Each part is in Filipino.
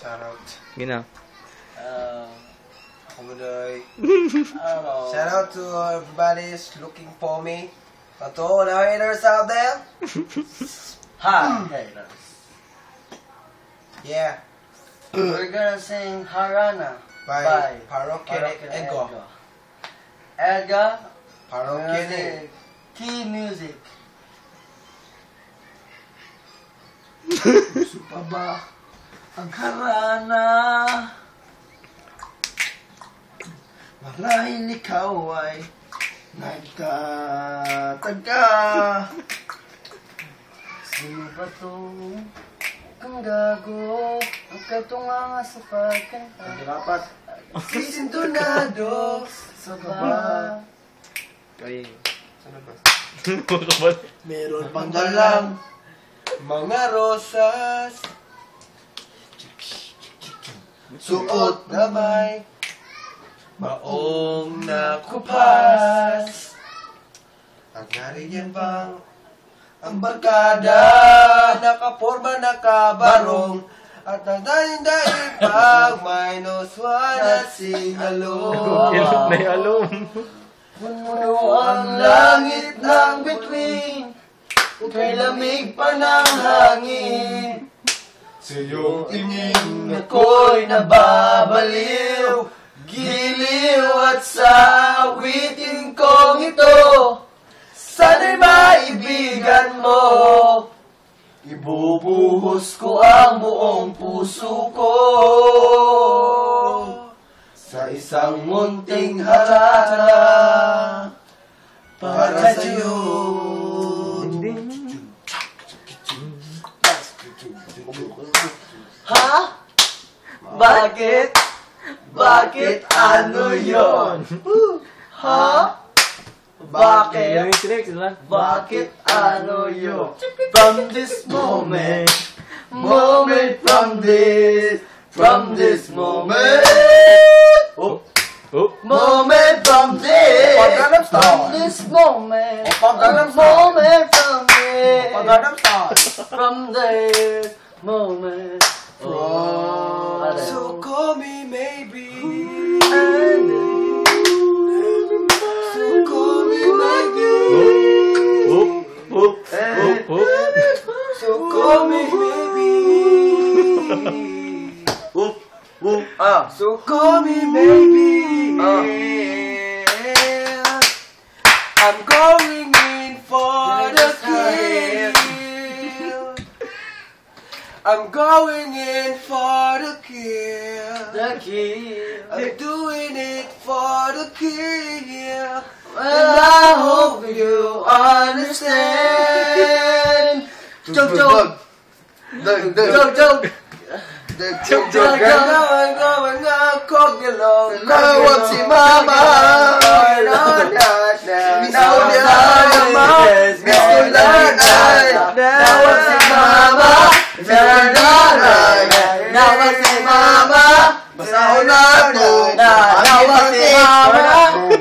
Shout out. Gina. Shout out to everybody looking for me. To all the haters out there. Hi, haters. Yeah. We're gonna sing Harana By Paroque Ego. Edgar. Paroque Key Music. Gusto pa ba ang Harana? Marahil ikaw ay nagtatagka. Sino ba to? Ang gago, ang katunganga sa pagkanta. Dapat. Sisintunado sa ba? Kaya. Sana ba? Meron pang dalang Mga rosas. Suot na may maong nakupas. At nariyan bang ang barkada, nakaporma, nakabarong, at ang dahin-dahin pag minus one at singalong. Kilot na yung alum. Puno ang langit ng bituin, kay lamig pa ng hangin. Sa iyong tingin Ako'y nababaliw, giliw at sa awitin kong ito. Sana'y maibigan mo, ibubuhos ko ang buong puso ko sa isang munting harana para sa'yo. Ha? Bakit? Bakit? Ano yun? Ha? Bakit? Bakit? Ano yun? From this moment, from this moment, moment from this, from this moment, from this moment. So call me maybe. So call me maybe. So call me maybe. So call me maybe. I'm going in for the kill. I'm going in for the kill. I'm doing it for the kill. And I hope you understand. Joke. Going up, cock the long. Now what's in my mind?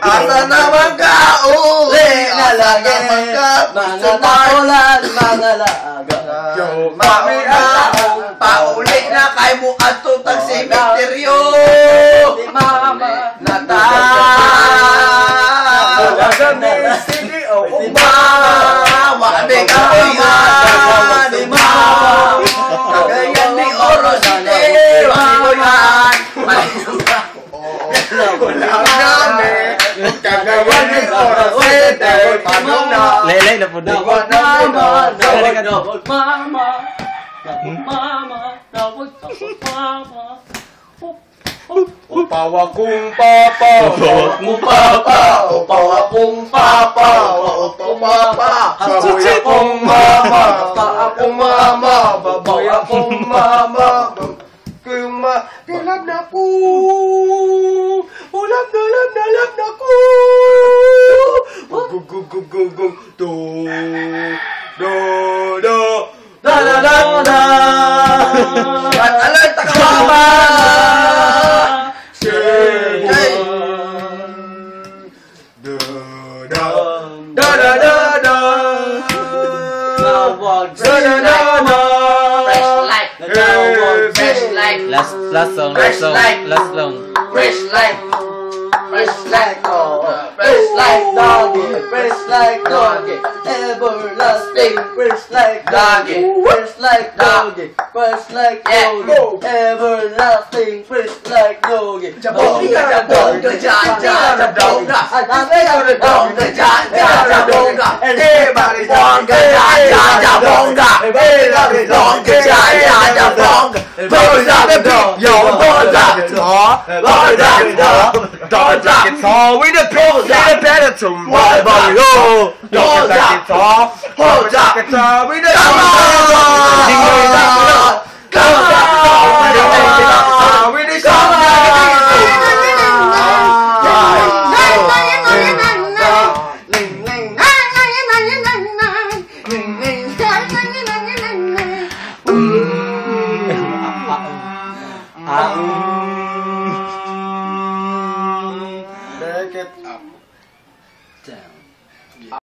Asa naman ka uli na lagi mga takulan, mga laga. Mami akong pauli na kay mo ato tag sementeryo. Di mama nata sini o umama di ka di mama kagayan ni oro si Dewa yan kagawan ni oro si Dewa Lele na po daw. Upawa kong papa, upawa kong papa, baboy akong mama, akong mama, baboy akong mama, dilab na po, ulab na ko, alert ka mama. fresh like, Last song, Fresh like. last song. fresh like, fresh like, Fresh like doggy, fresh like doggy, everlasting, fresh like doggy, fresh like doggy, fresh like doggy, everlasting, fresh like doggy. Jabonga, jabonga, jabonga, jabonga. Everybody bonga, jabonga. Everybody bonga, jabonga. Guitar with the better to my body. Oh, don't get guitar. Hold up. Guitar with the Come on. Back it up, down.